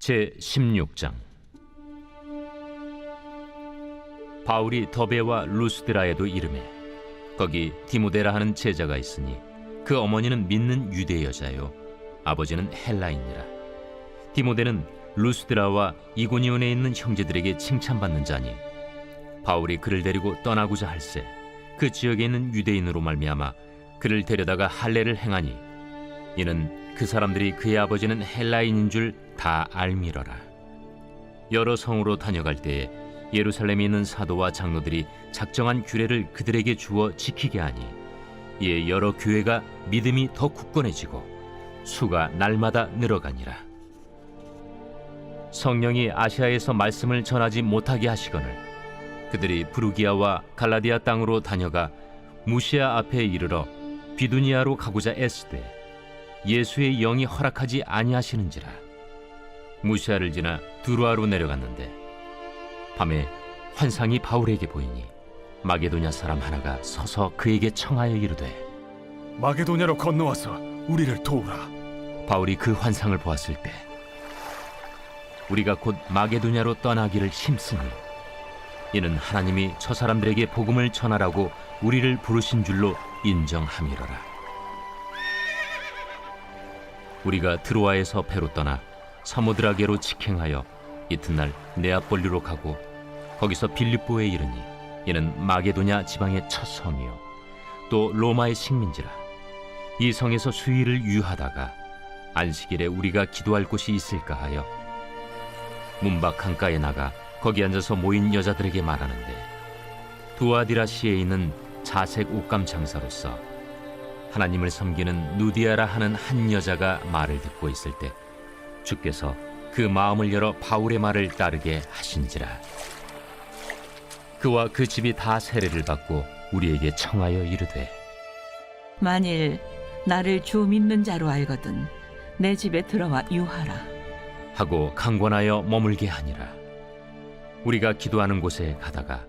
제16장. 바울이 더베와 루스드라에도 이르매 거기 디모데라 하는 제자가 있으니 그 어머니는 믿는 유대 여자요 아버지는 헬라인이라. 디모데는 루스드라와 이고니온에 있는 형제들에게 칭찬받는 자니 바울이 그를 데리고 떠나고자 할새 그 지역에 있는 유대인으로 말미암아 그를 데려다가 할례를 행하니 이는 그 사람들이 그의 아버지는 헬라인인 줄 다 알미러라. 여러 성으로 다녀갈 때에 예루살렘에 있는 사도와 장로들이 작정한 규례를 그들에게 주어 지키게 하니 이에 여러 교회가 믿음이 더 굳건해지고 수가 날마다 늘어가니라. 성령이 아시아에서 말씀을 전하지 못하게 하시거늘 그들이 부르기아와 갈라디아 땅으로 다녀가 무시아 앞에 이르러 비두니아로 가고자 애쓰되 예수의 영이 허락하지 아니하시는지라. 무시아를 지나 두루아로 내려갔는데 밤에 환상이 바울에게 보이니 마게도냐 사람 하나가 서서 그에게 청하여 이르되 마게도냐로 건너와서 우리를 도우라. 바울이 그 환상을 보았을 때 우리가 곧 마게도냐로 떠나기를 힘쓰니 이는 하나님이 저 사람들에게 복음을 전하라고 우리를 부르신 줄로 인정함이로라. 우리가 드로아에서 배로 떠나 사모드라게로 직행하여 이튿날 네아폴리로 가고 거기서 빌립보에 이르니 이는 마게도냐 지방의 첫 성이요 또 로마의 식민지라. 이 성에서 수일을 유하다가 안식일에 우리가 기도할 곳이 있을까 하여 문밖 강가에 나가 거기 앉아서 모인 여자들에게 말하는데 두아디라시에 있는 자색 옷감 장사로서 하나님을 섬기는 누디아라 하는 한 여자가 말을 듣고 있을 때 주께서 그 마음을 열어 바울의 말을 따르게 하신지라. 그와 그 집이 다 세례를 받고 우리에게 청하여 이르되 만일 나를 주 믿는 자로 알거든 내 집에 들어와 유하라 하고 강권하여 머물게 하니라. 우리가 기도하는 곳에 가다가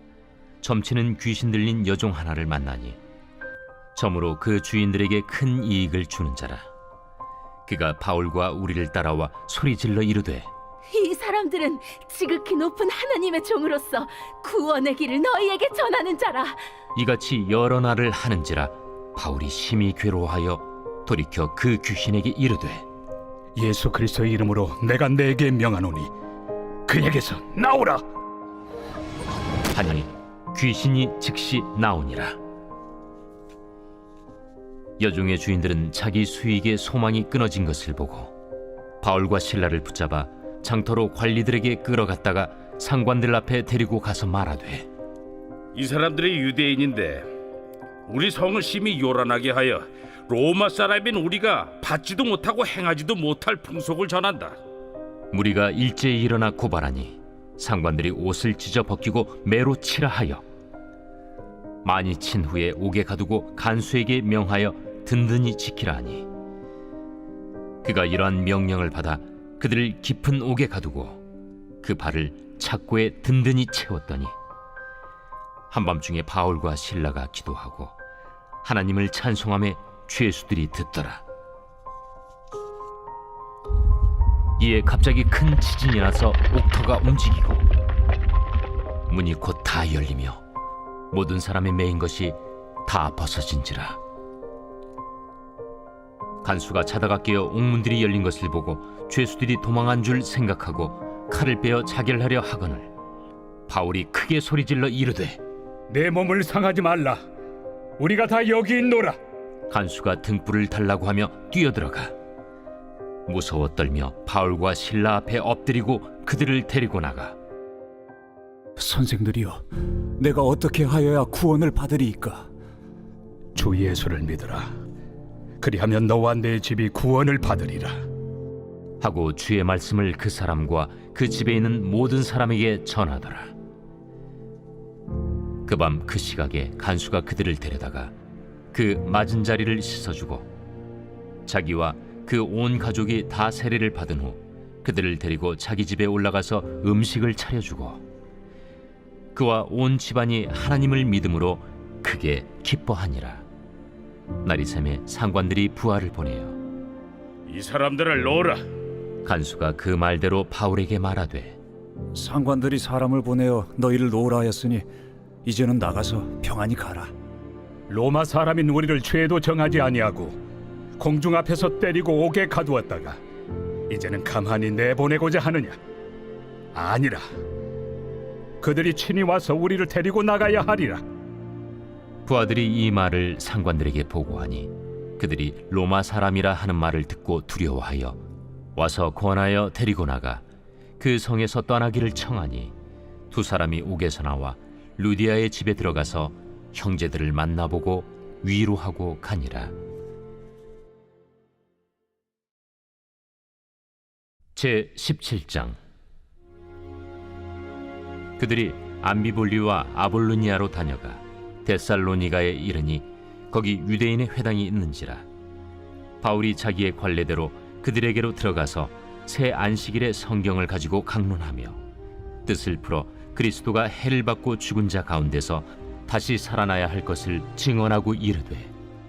점치는 귀신 들린 여종 하나를 만나니 점으로 그 주인들에게 큰 이익을 주는 자라. 그가 바울과 우리를 따라와 소리질러 이르되 이 사람들은 지극히 높은 하나님의 종으로서 구원의 길을 너희에게 전하는 자라. 이같이 여러 날을 하는지라 바울이 심히 괴로워하여 돌이켜 그 귀신에게 이르되 예수 그리스도의 이름으로 내가 내게 명하노니 그에게서 나오라. 하니 귀신이 즉시 나오니라. 여종의 주인들은 자기 수익의 소망이 끊어진 것을 보고 바울과 실라를 붙잡아 장터로 관리들에게 끌어갔다가 상관들 앞에 데리고 가서 말하되 이 사람들이 유대인인데 우리 성을 심히 요란하게 하여 로마 사람인 우리가 받지도 못하고 행하지도 못할 풍속을 전한다. 무리가 일제히 일어나 고발하니 상관들이 옷을 찢어 벗기고 매로 치라 하여 많이 친 후에 옥에 가두고 간수에게 명하여 든든히 지키라 하니 그가 이러한 명령을 받아 그들을 깊은 옥에 가두고 그 발을 착고에 든든히 채웠더니 한밤중에 바울과 실라가 기도하고 하나님을 찬송하며 죄수들이 듣더라. 이에 갑자기 큰 지진이 나서 옥터가 움직이고 문이 곧 다 열리며 모든 사람의 매인 것이 다 벗어진지라. 간수가 자다가 깨어 옥문들이 열린 것을 보고 죄수들이 도망한 줄 생각하고 칼을 빼어 자결하려 하거늘 바울이 크게 소리질러 이르되 내 몸을 상하지 말라. 우리가 다 여기 있노라. 간수가 등불을 달라고 하며 뛰어들어가 무서워 떨며 바울과 실라 앞에 엎드리고 그들을 데리고 나가 선생들이여, 내가 어떻게 하여야 구원을 받으리이까? 주 예수를 믿으라. 그리하면 너와 내 집이 구원을 받으리라. 하고 주의 말씀을 그 사람과 그 집에 있는 모든 사람에게 전하더라. 그 밤 그 시각에 간수가 그들을 데려다가 그 맞은 자리를 씻어주고 자기와 그 온 가족이 다 세례를 받은 후 그들을 데리고 자기 집에 올라가서 음식을 차려주고 그와 온 집안이 하나님을 믿음으로 크게 기뻐하니라. 날이 새매 상관들이 부하를 보내어 이 사람들을 놓으라. 간수가 그 말대로 바울에게 말하되 상관들이 사람을 보내어 너희를 놓으라 하였으니 이제는 나가서 평안히 가라. 로마 사람인 우리를 죄도 정하지 아니하고 공중 앞에서 때리고 옥에 가두었다가 이제는 가만히 내보내고자 하느냐? 아니라 그들이 친히 와서 우리를 데리고 나가야 하리라. 부하들이 이 말을 상관들에게 보고하니 그들이 로마 사람이라 하는 말을 듣고 두려워하여 와서 권하여 데리고 나가 그 성에서 떠나기를 청하니 두 사람이 옥에서 나와 루디아의 집에 들어가서 형제들을 만나보고 위로하고 가니라. 제 17장. 그들이 암비볼리와 아볼로니아로 다녀가 데살로니가에 이르니 거기 유대인의 회당이 있는지라. 바울이 자기의 관례대로 그들에게로 들어가서 새 안식일에 성경을 가지고 강론하며 뜻을 풀어 그리스도가 해를 받고 죽은 자 가운데서 다시 살아나야 할 것을 증언하고 이르되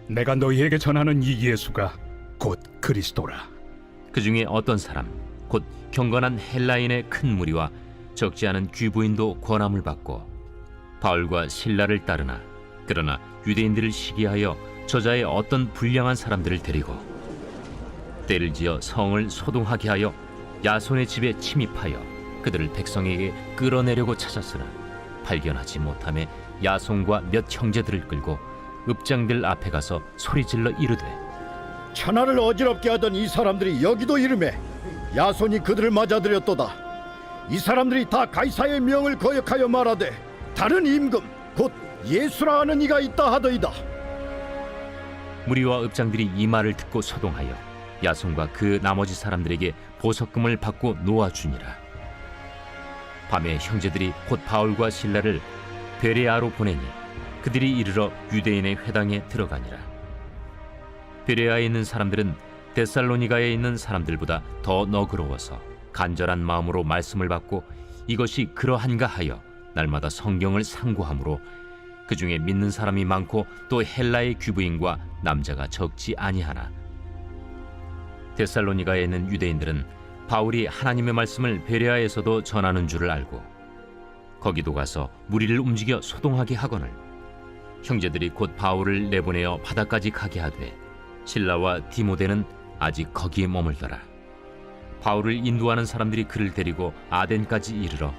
내가 너희에게 전하는 이 예수가 곧 그리스도라. 그 중에 어떤 사람 곧 경건한 헬라인의 큰 무리와 적지 않은 귀부인도 권함을 받고 바울과 실라를 따르나 그러나 유대인들을 시기하여 저자의 어떤 불량한 사람들을 데리고 때를 지어 성을 소동하게 하여 야손의 집에 침입하여 그들을 백성에게 끌어내려고 찾았으나 발견하지 못하매 야손과 몇 형제들을 끌고 읍장들 앞에 가서 소리질러 이르되 천하를 어지럽게 하던 이 사람들이 여기도 이르매 야손이 그들을 맞아들였도다. 이 사람들이 다 가이사의 명을 거역하여 말하되 다른 임금 곧 예수라 하는 이가 있다 하더이다. 무리와 읍장들이 이 말을 듣고 소동하여 야손과 그 나머지 사람들에게 보석금을 받고 놓아주니라. 밤에 형제들이 곧 바울과 실라를 베레아로 보내니 그들이 이르러 유대인의 회당에 들어가니라. 베레아에 있는 사람들은 데살로니가에 있는 사람들보다 더 너그러워서 간절한 마음으로 말씀을 받고 이것이 그러한가 하여 날마다 성경을 상고하므로 그 중에 믿는 사람이 많고 또 헬라의 귀부인과 남자가 적지 아니하나 데살로니가에 있는 유대인들은 바울이 하나님의 말씀을 베레아에서도 전하는 줄을 알고 거기도 가서 무리를 움직여 소동하게 하거늘 형제들이 곧 바울을 내보내어 바다까지 가게 하되 실라와 디모데는 아직 거기에 머물더라. 바울을 인도하는 사람들이 그를 데리고 아덴까지 이르러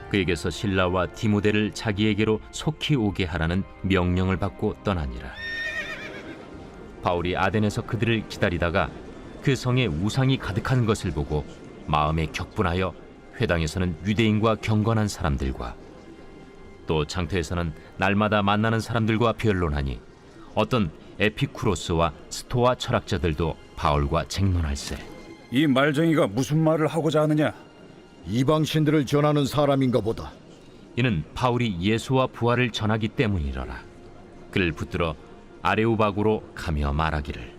그에게서 실라와 디모데를 자기에게로 속히 오게 하라는 명령을 받고 떠나니라. 바울이 아덴에서 그들을 기다리다가 그 성에 우상이 가득한 것을 보고 마음에 격분하여 회당에서는 유대인과 경건한 사람들과 또 장터에서는 날마다 만나는 사람들과 변론하니 어떤 에피쿠로스와 스토아 철학자들도 바울과 쟁론할세. 이 말쟁이가 무슨 말을 하고자 하느냐? 이방신들을 전하는 사람인가 보다. 이는 바울이 예수와 부활을 전하기 때문이러라. 그를 붙들어 아레오바구로 가며 말하기를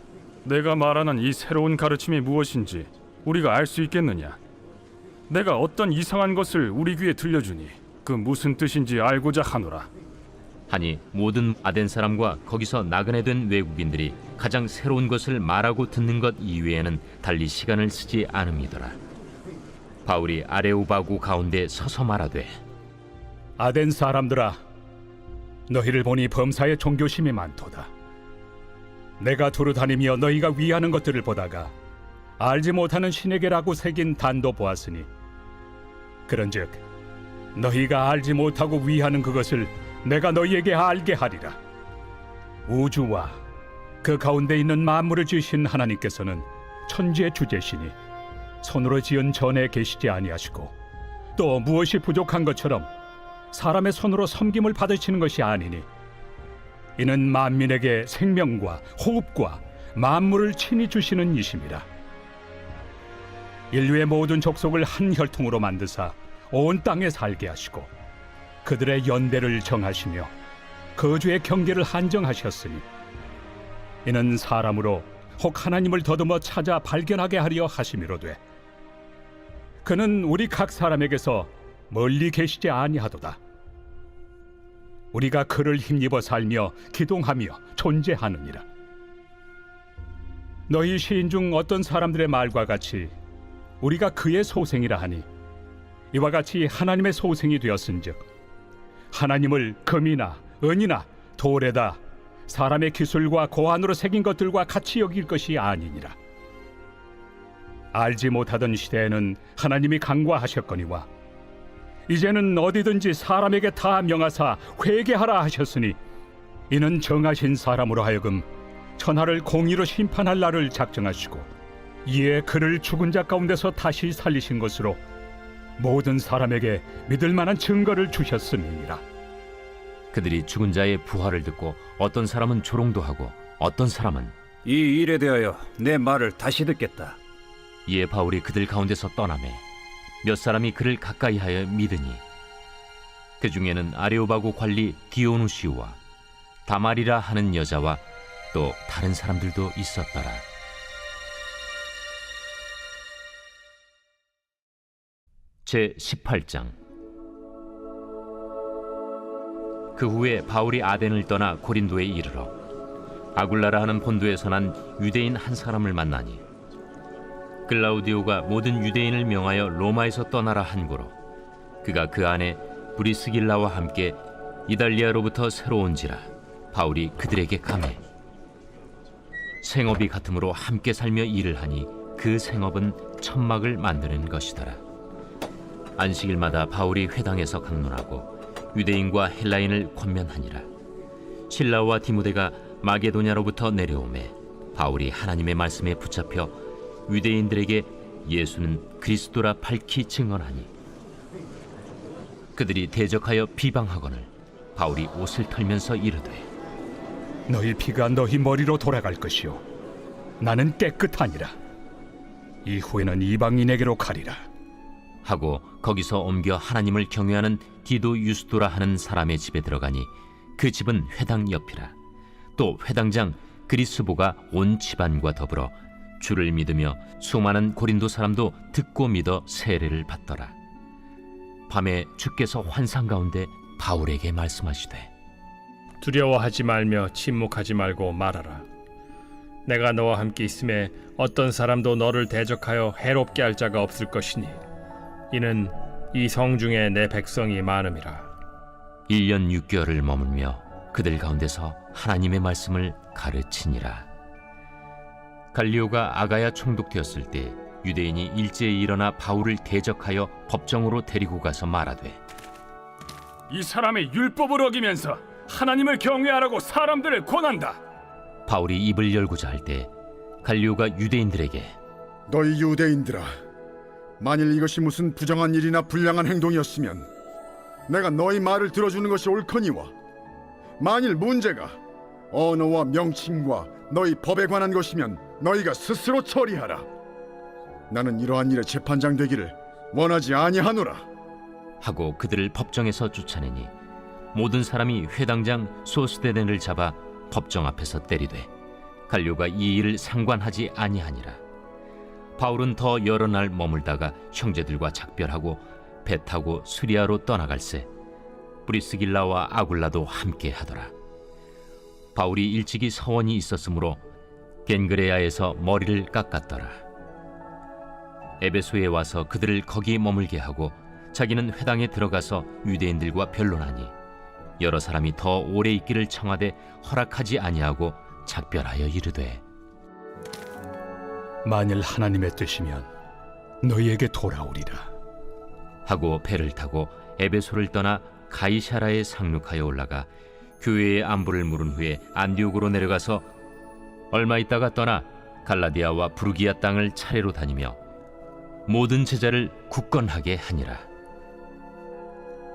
내가 말하는 이 새로운 가르침이 무엇인지 우리가 알 수 있겠느냐? 내가 어떤 이상한 것을 우리 귀에 들려주니 그 무슨 뜻인지 알고자 하노라. 하니 모든 아덴 사람과 거기서 나그네 된 외국인들이 가장 새로운 것을 말하고 듣는 것 이외에는 달리 시간을 쓰지 않음이더라. 바울이 아레오바구 가운데 서서 말하되 아덴 사람들아, 너희를 보니 범사에 종교심이 많도다. 내가 두루 다니며 너희가 위하는 것들을 보다가 알지 못하는 신에게라고 새긴 단도 보았으니 그런즉 너희가 알지 못하고 위하는 그것을 내가 너희에게 알게 하리라. 우주와 그 가운데 있는 만물을 지으신 하나님께서는 천지의 주제시니 손으로 지은 전에 계시지 아니하시고 또 무엇이 부족한 것처럼 사람의 손으로 섬김을 받으시는 것이 아니니 이는 만민에게 생명과 호흡과 만물을 친히 주시는 이심이라. 인류의 모든 족속을 한 혈통으로 만드사 온 땅에 살게 하시고 그들의 연대를 정하시며 거주의 경계를 한정하셨으니 이는 사람으로 혹 하나님을 더듬어 찾아 발견하게 하려 하심이로되 그는 우리 각 사람에게서 멀리 계시지 아니하도다. 우리가 그를 힘입어 살며 기동하며 존재하느니라. 너희 시인 중 어떤 사람들의 말과 같이 우리가 그의 소생이라 하니 이와 같이 하나님의 소생이 되었은즉 하나님을 금이나 은이나 돌에다 사람의 기술과 고안으로 새긴 것들과 같이 여길 것이 아니니라. 알지 못하던 시대에는 하나님이 간과하셨거니와 이제는 어디든지 사람에게 다 명하사 회개하라 하셨으니 이는 정하신 사람으로 하여금 천하를 공의로 심판할 날을 작정하시고 이에 그를 죽은 자 가운데서 다시 살리신 것으로 모든 사람에게 믿을 만한 증거를 주셨음이니라. 그들이 죽은 자의 부활을 듣고 어떤 사람은 조롱도 하고 어떤 사람은 이 일에 대하여 내 말을 다시 듣겠다. 이에 바울이 그들 가운데서 떠나매 몇 사람이 그를 가까이하여 믿으니 그 중에는 아레오바고 관리 디오누시우와 다말이라 하는 여자와 또 다른 사람들도 있었더라. 제 18장. 그 후에 바울이 아덴을 떠나 고린도에 이르러 아굴라라 하는 본도에서 난 유대인 한 사람을 만나니 글라우디오가 모든 유대인을 명하여 로마에서 떠나라 한고로 그가 그 안에 브리스길라와 함께 이달리아로부터 새로 온지라 바울이 그들에게 가매 생업이 같으므로 함께 살며 일을 하니 그 생업은 천막을 만드는 것이더라. 안식일마다 바울이 회당에서 강론하고 유대인과 헬라인을 권면하니라. 실라와 디모데가 마게도냐로부터 내려오매 바울이 하나님의 말씀에 붙잡혀 유대인들에게 예수는 그리스도라 밝히 증언하니 그들이 대적하여 비방하거늘 바울이 옷을 털면서 이르되 너희 피가 너희 머리로 돌아갈 것이요 나는 깨끗하니라. 이후에는 이방인에게로 가리라. 하고 거기서 옮겨 하나님을 경외하는 디도 유스도라 하는 사람의 집에 들어가니 그 집은 회당 옆이라. 또 회당장 그리스보가 온 집안과 더불어 주를 믿으며 수많은 고린도 사람도 듣고 믿어 세례를 받더라. 밤에 주께서 환상 가운데 바울에게 말씀하시되 두려워하지 말며 침묵하지 말고 말하라. 내가 너와 함께 있음에 어떤 사람도 너를 대적하여 해롭게 할 자가 없을 것이니 이는 이 성 중에 내 백성이 많음이라. 1년 6개월을 머물며 그들 가운데서 하나님의 말씀을 가르치니라. 갈리오가 아가야 총독되었을 때 유대인이 일제히 일어나 바울을 대적하여 법정으로 데리고 가서 말하되 이 사람의 율법을 어기면서 하나님을 경외하라고 사람들을 권한다. 바울이 입을 열고자 할 때 갈리오가 유대인들에게 너희 유대인들아, 만일 이것이 무슨 부정한 일이나 불량한 행동이었으면 내가 너희 말을 들어주는 것이 옳거니와 만일 문제가 언어와 명칭과 너희 법에 관한 것이면 너희가 스스로 처리하라. 나는 이러한 일에 재판장 되기를 원하지 아니하노라. 하고 그들을 법정에서 쫓아내니 모든 사람이 회당장 소스데넨을 잡아 법정 앞에서 때리되 갈료가 이 일을 상관하지 아니하니라. 바울은 더 여러 날 머물다가 형제들과 작별하고 배 타고 수리아로 떠나갈새 브리스길라와 아굴라도 함께 하더라. 바울이 일찍이 서원이 있었으므로 겐그레아에서 머리를 깎았더라. 에베소에 와서 그들을 거기 머물게 하고 자기는 회당에 들어가서 유대인들과 변론하니 여러 사람이 더 오래 있기를 청하되 허락하지 아니하고 작별하여 이르되 만일 하나님의 뜻이면 너희에게 돌아오리라. 하고 배를 타고 에베소를 떠나 가이사라에 상륙하여 올라가 교회의 안부를 물은 후에 안디옥으로 내려가서 얼마 있다가 떠나 갈라디아와 부르기아 땅을 차례로 다니며 모든 제자를 굳건하게 하니라.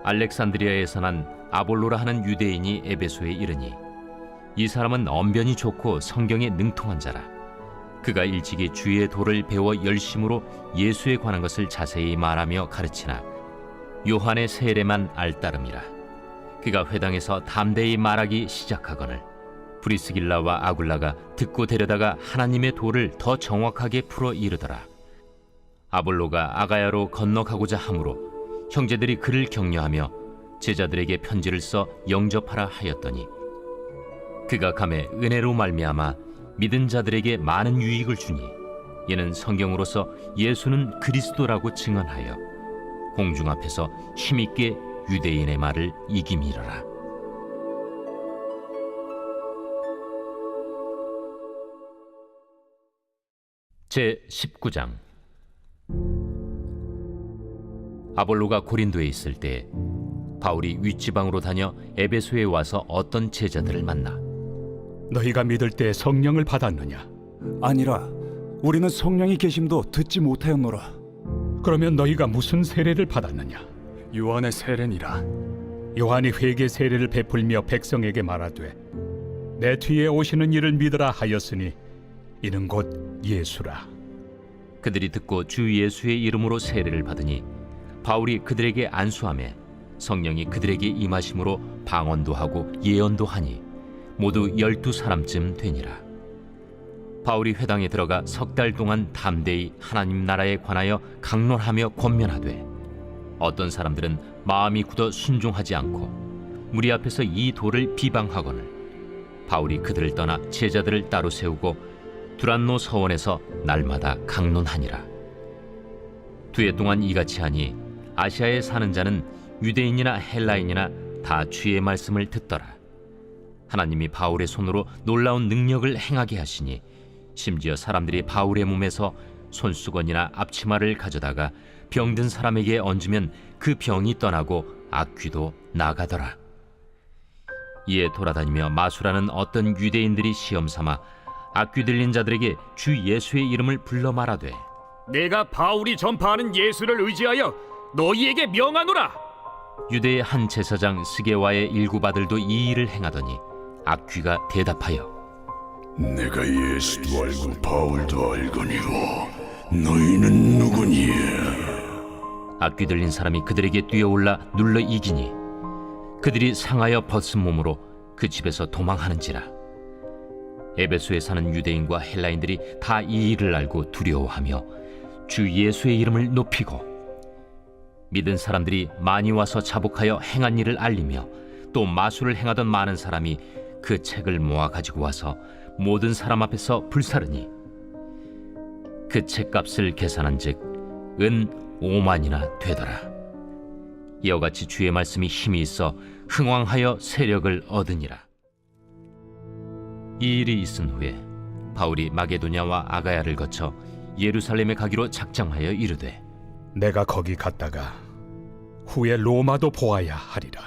알렉산드리아에서 난 아볼로라 하는 유대인이 에베소에 이르니 이 사람은 언변이 좋고 성경에 능통한 자라. 그가 일찍이 주의 도를 배워 열심으로 예수에 관한 것을 자세히 말하며 가르치나 요한의 세례만 알따름이라. 그가 회당에서 담대히 말하기 시작하거늘 브리스길라와 아굴라가 듣고 데려다가 하나님의 도를 더 정확하게 풀어 이르더라. 아볼로가 아가야로 건너가고자 하므로 형제들이 그를 격려하며 제자들에게 편지를 써 영접하라 하였더니 그가 감에 은혜로 말미암아 믿은 자들에게 많은 유익을 주니 이는 성경으로서 예수는 그리스도라고 증언하여 공중 앞에서 힘있게 유대인의 말을 이기미러라. 제 19장. 아볼로가 고린도에 있을 때 바울이 윗지방으로 다녀 에베소에 와서 어떤 제자들을 만나 너희가 믿을 때 성령을 받았느냐? 아니라 우리는 성령이 계심도 듣지 못하였노라. 그러면 너희가 무슨 세례를 받았느냐? 요한의 세례니라. 요한이 회개 세례를 베풀며 백성에게 말하되 내 뒤에 오시는 이를 믿으라 하였으니 이는 곧 예수라. 그들이 듣고 주 예수의 이름으로 세례를 받으니 바울이 그들에게 안수하매 성령이 그들에게 임하심으로 방언도 하고 예언도 하니 모두 12사람쯤 되니라. 바울이 회당에 들어가 석 달 동안 담대히 하나님 나라에 관하여 강론하며 권면하되 어떤 사람들은 마음이 굳어 순종하지 않고 무리 앞에서 이 도를 비방하거늘 바울이 그들을 떠나 제자들을 따로 세우고 두란노 서원에서 날마다 강론하니라. 2해 동안 이같이 하니 아시아에 사는 자는 유대인이나 헬라인이나 다 주의 말씀을 듣더라. 하나님이 바울의 손으로 놀라운 능력을 행하게 하시니 심지어 사람들이 바울의 몸에서 손수건이나 앞치마를 가져다가 병든 사람에게 얹으면 그 병이 떠나고 악귀도 나가더라. 이에 돌아다니며 마술하는 어떤 유대인들이 시험 삼아 악귀 들린 자들에게 주 예수의 이름을 불러 말하되 내가 바울이 전파하는 예수를 의지하여 너희에게 명하노라. 유대의 한 제사장 스게와의 일곱 아들도 이 일을 행하더니 악귀가 대답하여 내가 예수도 알고 바울도 알거니와 너희는 누구니에? 악귀 들린 사람이 그들에게 뛰어올라 눌러 이기니 그들이 상하여 벗은 몸으로 그 집에서 도망하는지라. 에베소에 사는 유대인과 헬라인들이 다 이 일을 알고 두려워하며 주 예수의 이름을 높이고 믿은 사람들이 많이 와서 자복하여 행한 일을 알리며 또 마술을 행하던 많은 사람이 그 책을 모아 가지고 와서 모든 사람 앞에서 불사르니 그 책값을 계산한즉 은 5만이나 되더라. 이와 같이 주의 말씀이 힘이 있어 흥왕하여 세력을 얻으니라. 이 일이 있은 후에 바울이 마게도냐와 아가야를 거쳐 예루살렘에 가기로 작정하여 이르되 내가 거기 갔다가 후에 로마도 보아야 하리라.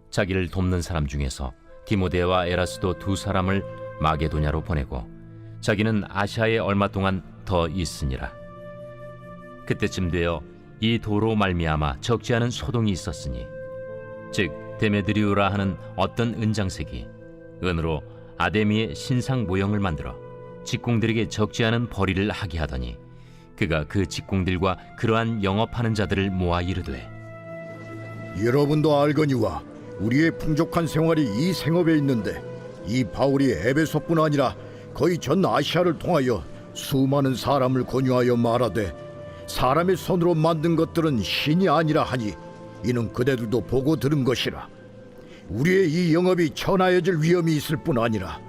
자기를 돕는 사람 중에서 디모데와 에라스도 2사람을 마게도냐로 보내고 자기는 아시아에 얼마 동안 더 있으니라. 그때쯤 되어 이 도로 말미암아 적지 않은 소동이 있었으니 즉 데메드리우라 하는 어떤 은장색이 은으로 아데미의 신상 모형을 만들어 직공들에게 적지 않은 벌이를 하게 하더니 그가 그 직공들과 그러한 영업하는 자들을 모아 이르되 여러분도 알거니와 우리의 풍족한 생활이 이 생업에 있는데 이 바울이 에베소뿐 아니라 거의 전 아시아를 통하여 수많은 사람을 권유하여 말하되 사람의 손으로 만든 것들은 신이 아니라 하니 이는 그대들도 보고 들은 것이라. 우리의 이 영업이 천하여질 위험이 있을 뿐 아니라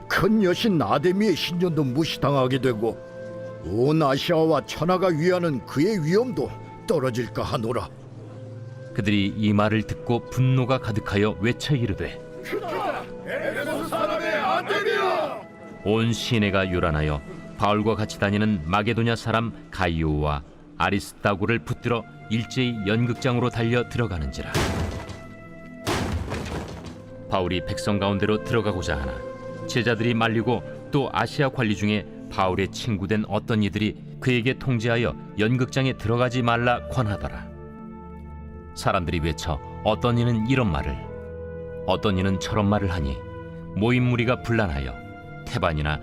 큰 여신 아데미의 신전도 무시당하게 되고 온 아시아와 천하가 위하는 그의 위엄도 떨어질까 하노라. 그들이 이 말을 듣고 분노가 가득하여 외쳐 이르되 에베소 사람의 아데미야! 온 시내가 요란하여 바울과 같이 다니는 마게도냐 사람 가이오와 아리스다고를 붙들어 일제히 연극장으로 달려 들어가는지라. 바울이 백성 가운데로 들어가고자 하나 제자들이 말리고 또 아시아 관리 중에 바울의 친구된 어떤 이들이 그에게 통제하여 연극장에 들어가지 말라 권하더라. 사람들이 외쳐 어떤 이는 이런 말을 어떤 이는 저런 말을 하니 모인 무리가 분란하여 태반이나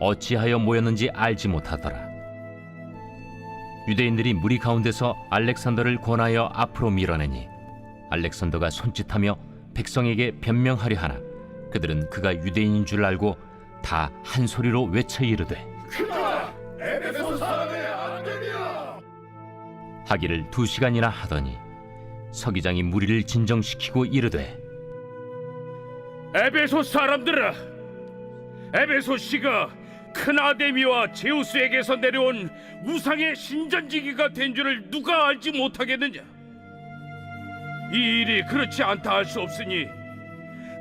어찌하여 모였는지 알지 못하더라. 유대인들이 무리 가운데서 알렉산더를 권하여 앞으로 밀어내니 알렉산더가 손짓하며 백성에게 변명하려 하나 그들은 그가 유대인인 줄 알고 다 한 소리로 외쳐 이르되 에베소 사람의 아데미야! 하기를 2시간이나 하더니 서기장이 무리를 진정시키고 이르되 에베소 사람들아, 에베소 씨가 큰 아데미와 제우스에게서 내려온 우상의 신전지기가 된 줄을 누가 알지 못하겠느냐? 이 일이 그렇지 않다 할 수 없으니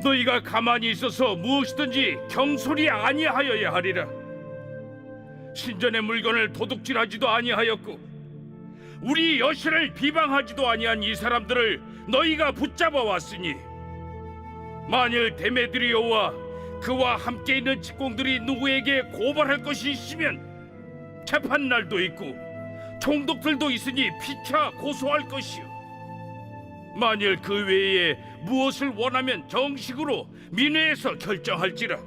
너희가 가만히 있어서 무엇이든지 경솔히 아니하여야 하리라. 신전의 물건을 도둑질하지도 아니하였고 우리 여신을 비방하지도 아니한 이 사람들을 너희가 붙잡아 왔으니 만일 데메드리오와 그와 함께 있는 직공들이 누구에게 고발할 것이 있으면 재판날도 있고 총독들도 있으니 피차 고소할 것이요. 만일 그 외에 무엇을 원하면 정식으로 민회에서 결정할지라.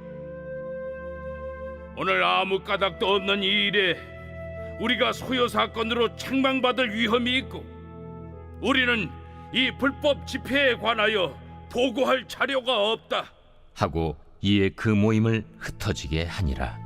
오늘 아무 까닭도 없는 이 일에 우리가 소요 사건으로 책망받을 위험이 있고 우리는 이 불법 집회에 관하여 보고할 자료가 없다 하고 이에 그 모임을 흩어지게 하니라.